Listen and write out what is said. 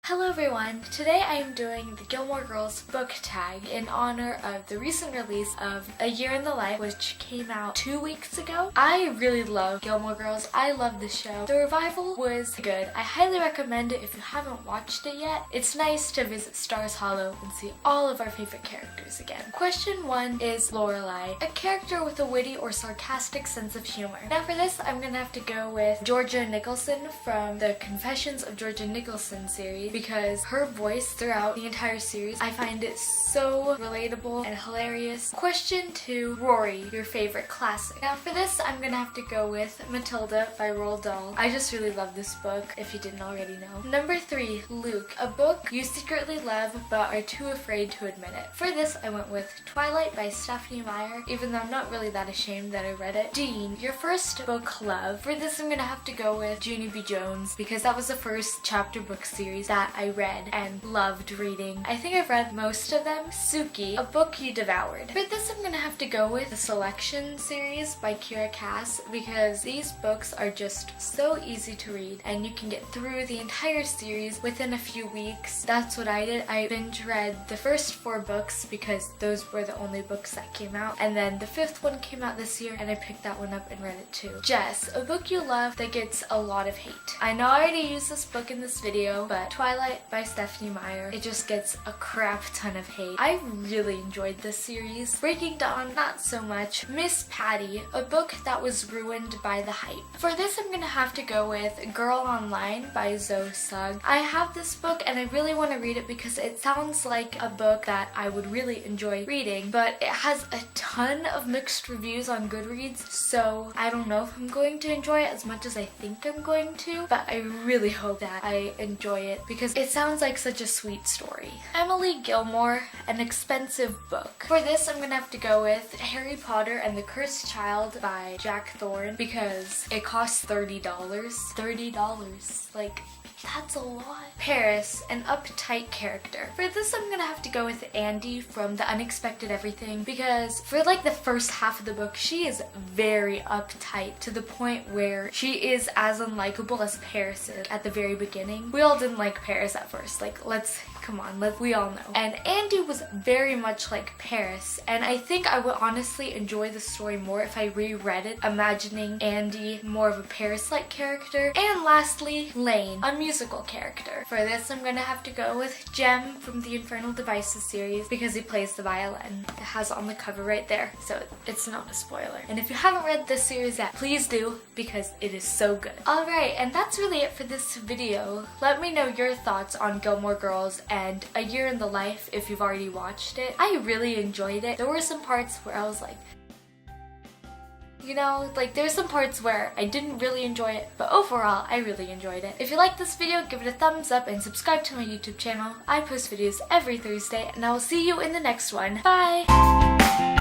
Hello everyone! Today I am doing the Gilmore Girls book tag in honor of the recent release of A Year in the Life, which came out 2 weeks ago. I really love Gilmore Girls. I love the show. The revival was good. I highly recommend it if you haven't watched it yet. It's nice to visit Stars Hollow and see all of our favorite characters again. Question 1 is Lorelai, a character with a witty or sarcastic sense of humor. Now for this, I'm gonna have to go with Georgia Nicholson from the Confessions of Georgia Nicholson series, because her voice throughout the entire series, I find it so relatable and hilarious. Question 2, Rory, your favorite classic. Now for this, I'm gonna have to go with Matilda by Roald Dahl. I just really love this book, if you didn't already know. Number 3, Luke, a book you secretly love but are too afraid to admit it. For this, I went with Twilight by Stephanie Meyer, even though I'm not really that ashamed that I read it. Dean, your first book love. For this, I'm gonna have to go with Junie B. Jones, because that was the first chapter book series that I read and loved reading. I think I've read most of them. Suki, a book you devoured. For this, I'm gonna have to go with the Selection series by Kira Cass, because these books are just so easy to read and you can get through the entire series within a few weeks. That's what I did. I binge read the first 4 books because those were the only books that came out, and then the 5th one came out this year and I picked that one up and read it too. Jess, a book you love that gets a lot of hate. I know I already used this book in this video, but Twilight by Stephanie Meyer, it just gets a crap ton of hate. I really enjoyed this series. Breaking Dawn, not so much. Miss Patty, a book that was ruined by the hype. For this, I'm gonna have to go with Girl Online by Zoe Sugg. I have this book and I really want to read it because it sounds like a book that I would really enjoy reading, but it has a ton of mixed reviews on Goodreads, so I don't know if I'm going to enjoy it as much as I think I'm going to, but I really hope that I enjoy it because it sounds like such a sweet story. Emily Gilmore, an expensive book. For this, I'm gonna have to go with Harry Potter and the Cursed Child by Jack Thorne, because it costs $30. $30. Like, that's a lot. Paris, an uptight character. For this, I'm gonna have to go with Andy from The Unexpected Everything, because for like the first half of the book, she is very uptight to the point where she is as unlikable as Paris is at the very beginning. We all didn't like Paris at first. Like, come on, we all know. And Andy was very much like Paris, and I think I would honestly enjoy the story more if I reread it, imagining Andy more of a Paris-like character. And lastly, Lane, a musical character. For this, I'm gonna have to go with Jem from the Infernal Devices series, because he plays the violin. It has it on the cover right there, so it's not a spoiler. And if you haven't read this series yet, please do, because it is so good. Alright, and that's really it for this video. Let me know your thoughts on Gilmore Girls and A Year in the Life if you've already watched it. I really enjoyed it. There were some parts where I was like, you know, like there's some parts where I didn't really enjoy it, but overall, I really enjoyed it. If you liked this video, give it a thumbs up and subscribe to my YouTube channel. I post videos every Thursday, and I will see you in the next one. Bye!